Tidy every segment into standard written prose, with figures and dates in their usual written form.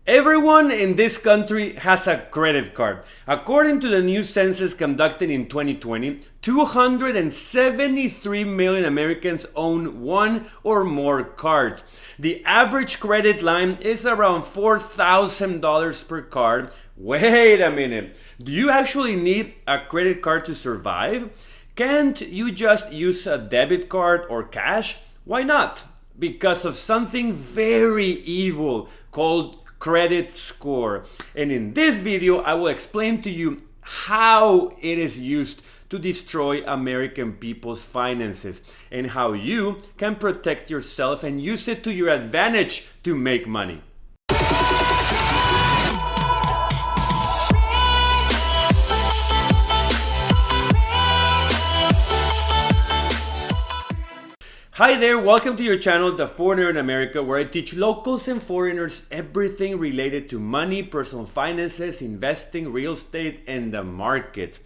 Everyone in this country has a credit card. According to the new census conducted in 2020, 273 million Americans own one or more cards. The average credit line is around $4,000 per card. Wait a minute. Do you actually need a credit card to survive? Can't you just use a debit card or cash? Why not? Because of something very evil called credit score. And in this video, I will explain to you how it is used to destroy American people's finances and how you can protect yourself and use it to your advantage to make money. Hi there, welcome to your channel, The Foreigner in America, where I teach locals and foreigners everything related to money, personal finances, investing, real estate, and the markets.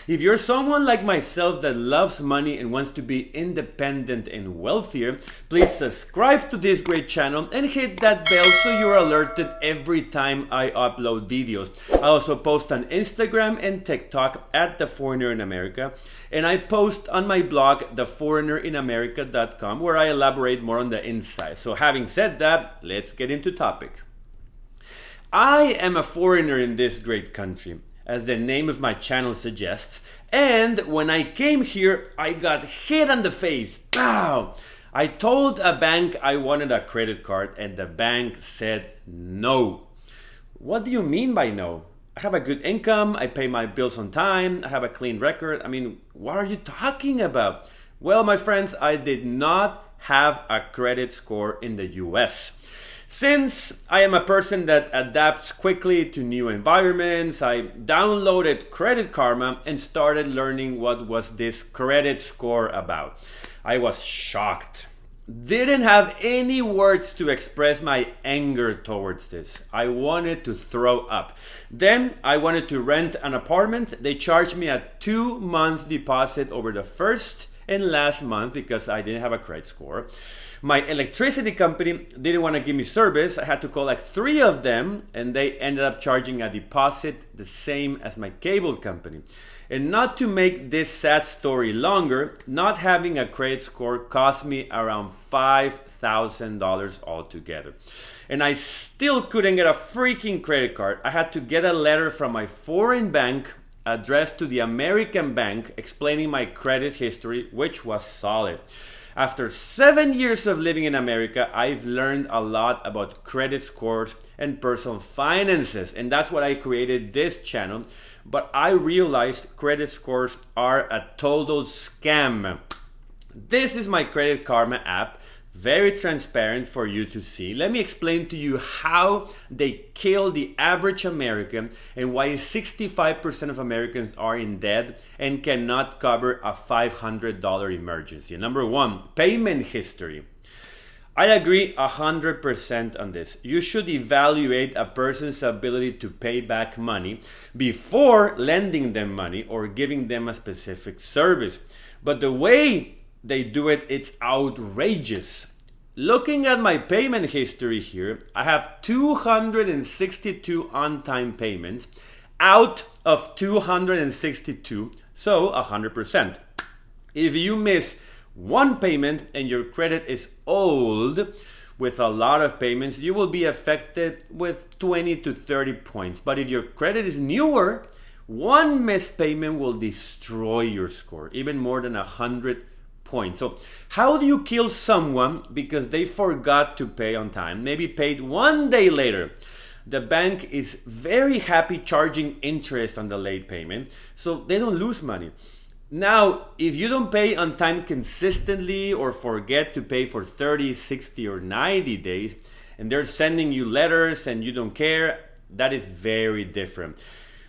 If you're someone like myself that loves money and wants to be independent and wealthier, please subscribe to this great channel and hit that bell so you're alerted every time I upload videos. I also post on Instagram and TikTok at The Foreigner in America, and I post on my blog, theforeignerinamerika.com, where I elaborate more on the inside. So having said that, let's get into topic. I am a foreigner in this great country, as the name of my channel suggests, and when I came here, I got hit on the face. Pow! I told a bank I wanted a credit card, and the bank said no. What do you mean by no? I have a good income, I pay my bills on time, I have a clean record. I mean, what are you talking about? Well, my friends, I did not have a credit score in the US. Since I am a person that adapts quickly to new environments, I downloaded Credit Karma and started learning what was this credit score about. I was shocked. Didn't have any words to express my anger towards this. I wanted to throw up. Then I wanted to rent an apartment. They charged me a 2-month deposit over the first and last month because I didn't have a credit score. My electricity company didn't want to give me service. I had to call like 3 of them, and they ended up charging a deposit the same as my cable company. And not to make this sad story longer, not having a credit score cost me around $5,000 altogether. And I still couldn't get a freaking credit card. I had to get a letter from my foreign bank addressed to the American bank explaining my credit history, which was solid. After 7 years of living in America, I've learned a lot about credit scores and personal finances, and that's why I created this channel. But I realized credit scores are a total scam. This is my Credit Karma app, very transparent for you to see. Let me explain to you how they kill the average American and why 65% of Americans are in debt and cannot cover a $500 emergency. Number 1, payment history. I agree 100% on this. You should evaluate a person's ability to pay back money before lending them money or giving them a specific service. But the way they do it, it's outrageous. Looking at my payment history here, I have 262 on-time payments out of 262, so 100%. If you miss one payment and your credit is old with a lot of payments, you will be affected with 20 to 30 points. But if your credit is newer, one missed payment will destroy your score, even more than 100 points. So how do you kill someone because they forgot to pay on time, maybe paid 1 day later? The bank is very happy charging interest on the late payment, so they don't lose money. Now, if you don't pay on time consistently or forget to pay for 30, 60, or 90 days, and they're sending you letters and you don't care, that is very different.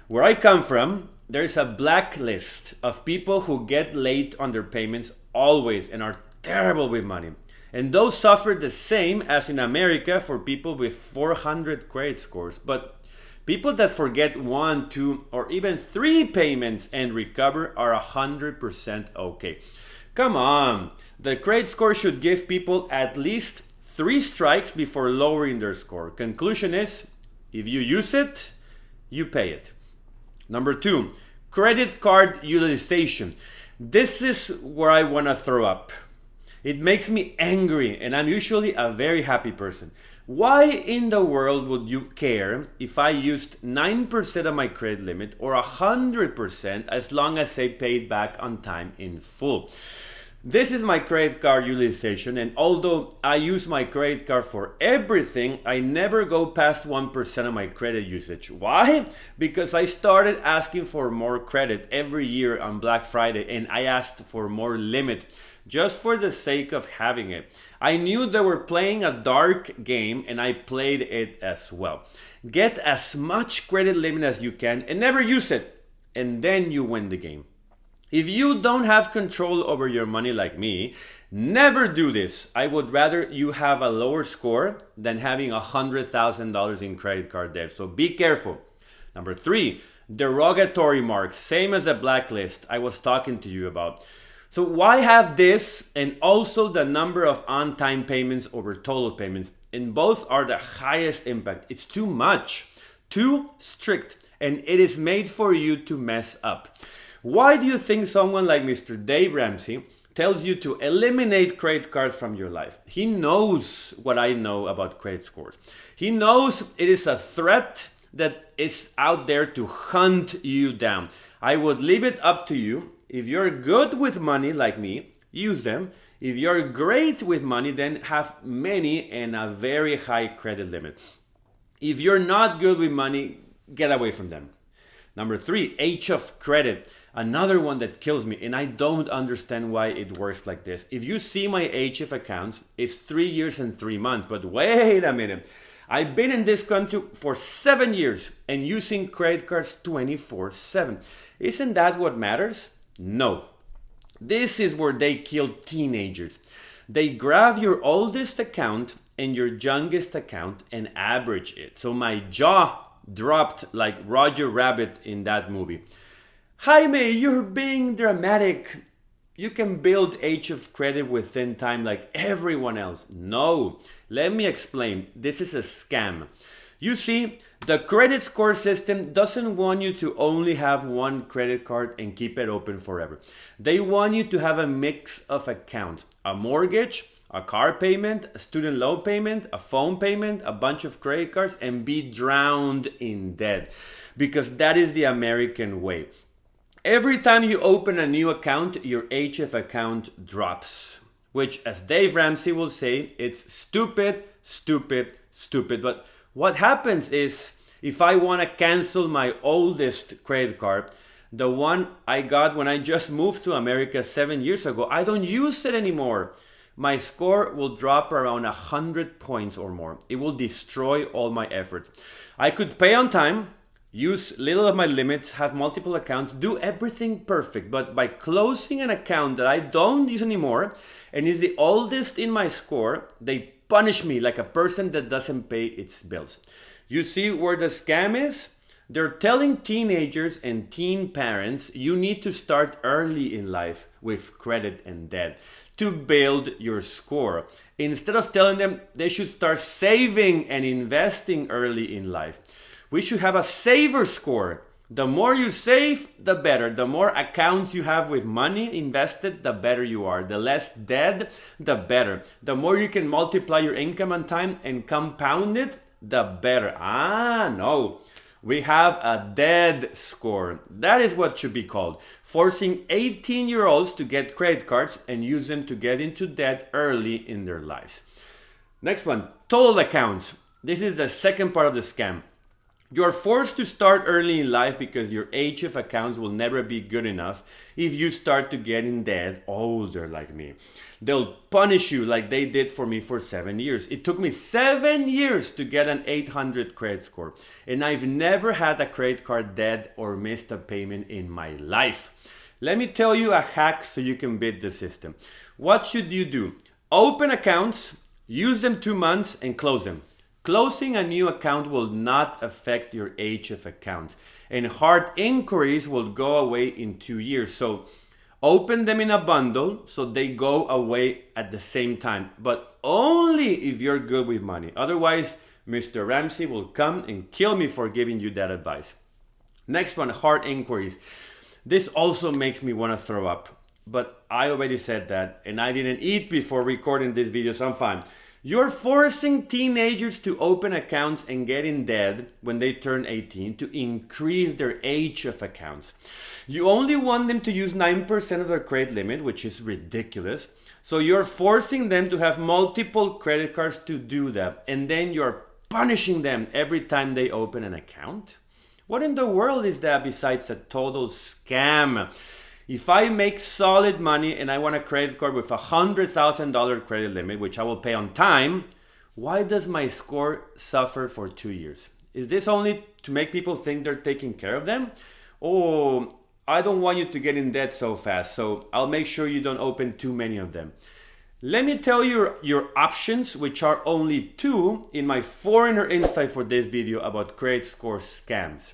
Where I come from, there's a blacklist of people who get late on their payments always and are terrible with money. And those suffer the same as in America for people with 400 credit scores. But people that forget 1, 2, or even 3 payments and recover are 100% okay. Come on, the credit score should give people at least 3 strikes before lowering their score. Conclusion is, If you use it, you pay it. Number 2, credit card utilization. This is where I want to throw up. It makes me angry, and I'm usually a very happy person. Why in the world would you care if I used 9% of my credit limit or 100% as long as I paid back on time in full? This is my credit card utilization, and although I use my credit card for everything, I never go past 1% of my credit usage. Why? Because I started asking for more credit every year on Black Friday, and I asked for more limit just for the sake of having it. I knew they were playing a dark game, and I played it as well. Get as much credit limit as you can and never use it, and then you win the game. If you don't have control over your money like me, never do this. I would rather you have a lower score than having $100,000 in credit card debt. So be careful. Number 3, derogatory marks, same as the blacklist I was talking to you about. So why have this and also the number of on-time payments over total payments? And both are the highest impact. It's too much, too strict, and it is made for you to mess up. Why do you think someone like Mr. Dave Ramsey tells you to eliminate credit cards from your life? He knows what I know about credit scores. He knows it is a threat that is out there to hunt you down. I would leave it up to you. If you're good with money like me, use them. If you're great with money, then have many and a very high credit limit. If you're not good with money, get away from them. Number 3, age of credit. Another one that kills me, and I don't understand why it works like this. If you see my HF accounts, it's 3 years and 3 months. But wait a minute. I've been in this country for 7 years and using credit cards 24/7. Isn't that what matters? No. This is where they kill teenagers. They grab your oldest account and your youngest account and average it. So my jaw dropped like Roger Rabbit in that movie. Jaime, you're being dramatic. You can build age of credit within time like everyone else. No, let me explain. This is a scam. You see, the credit score system doesn't want you to only have one credit card and keep it open forever. They want you to have a mix of accounts, a mortgage, a car payment, a student loan payment, a phone payment, a bunch of credit cards, and be drowned in debt. Because that is the American way. Every time you open a new account, your HF account drops. Which, as Dave Ramsey will say, it's stupid, stupid, stupid. But what happens is, if I want to cancel my oldest credit card, the one I got when I just moved to America 7 years ago, I don't use it anymore. My score will drop around 100 points or more. It will destroy all my efforts. I could pay on time, use little of my limits, have multiple accounts, do everything perfect. But by closing an account that I don't use anymore and is the oldest in my score, they punish me like a person that doesn't pay its bills. You see where the scam is? They're telling teenagers and teen parents you need to start early in life with credit and debt to build your score. Instead of telling them they should start saving and investing early in life. We should have a saver score. The more you save, the better. The more accounts you have with money invested, the better you are. The less debt, the better. The more you can multiply your income and time and compound it, the better. No. We have a dead score. That is what should be called. Forcing 18-year-olds to get credit cards and use them to get into debt early in their lives. Next one, total accounts. This is the second part of the scam. You're forced to start early in life because your HF accounts will never be good enough if you start to get in debt older like me. They'll punish you like they did for me for 7 years. It took me 7 years to get an 800 credit score, and I've never had a credit card debt or missed a payment in my life. Let me tell you a hack so you can beat the system. What should you do? Open accounts, use them 2 months, and close them. Closing a new account will not affect your HF accounts, and hard inquiries will go away in 2 years. So open them in a bundle so they go away at the same time, but only if you're good with money. Otherwise, Mr. Ramsey will come and kill me for giving you that advice. Next one, hard inquiries. This also makes me want to throw up, but I already said that and I didn't eat before recording this video, so I'm fine. You're forcing teenagers to open accounts and get in debt when they turn 18 to increase their age of accounts. You only want them to use 9% of their credit limit, which is ridiculous. So you're forcing them to have multiple credit cards to do that, and then you're punishing them every time they open an account? What in the world is that besides a total scam? If I make solid money and I want a credit card with $100,000 credit limit, which I will pay on time, why does my score suffer for 2 years? Is this only to make people think they're taking care of them? Oh, I don't want you to get in debt so fast, so I'll make sure you don't open too many of them. Let me tell you your options, which are only 2 in my foreigner insight for this video about credit score scams.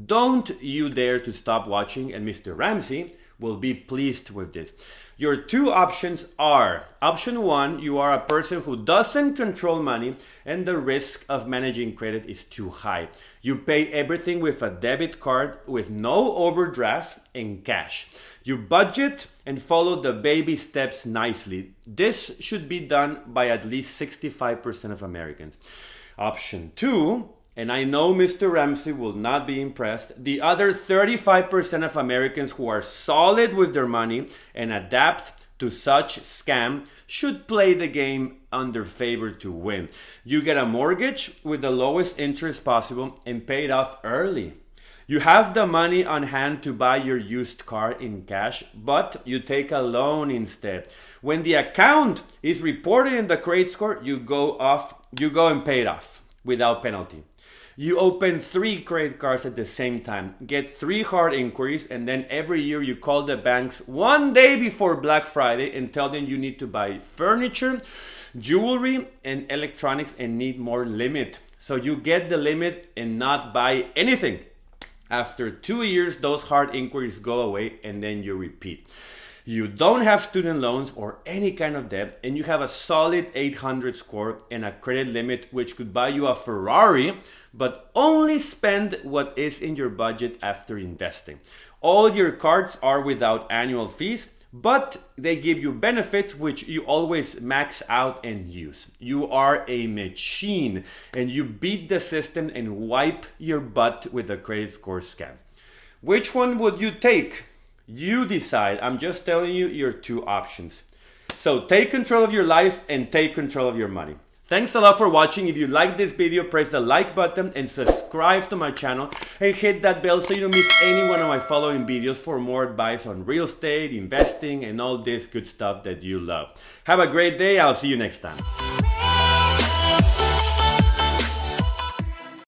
Don't you dare to stop watching, and Mr. Ramsey will be pleased with this. Your 2 options are, option 1, you are a person who doesn't control money and the risk of managing credit is too high. You pay everything with a debit card with no overdraft and cash. You budget and follow the baby steps nicely. This should be done by at least 65% of Americans. Option 2, and I know Mr. Ramsey will not be impressed, the other 35% of Americans who are solid with their money and adapt to such scam should play the game under favor to win. You get a mortgage with the lowest interest possible and pay it off early. You have the money on hand to buy your used car in cash, but you take a loan instead. When the account is reported in the credit score, you go and pay it off without penalty. You open 3 credit cards at the same time, get 3 hard inquiries, and then every year you call the banks one day before Black Friday and tell them you need to buy furniture, jewelry, and electronics and need more limit. So you get the limit and not buy anything. After 2 years, those hard inquiries go away and then you repeat. You don't have student loans or any kind of debt, and you have a solid 800 score and a credit limit which could buy you a Ferrari, but only spend what is in your budget after investing. All your cards are without annual fees, but they give you benefits which you always max out and use. You are a machine and you beat the system and wipe your butt with a credit score scam. Which one would you take? You decide. I'm just telling you your 2 options. So take control of your life and take control of your money. Thanks a lot for watching. If you like this video, press the like button and subscribe to my channel and hit that bell so you don't miss any one of my following videos for more advice on real estate, investing, and all this good stuff that you love. Have a great day. I'll see you next time.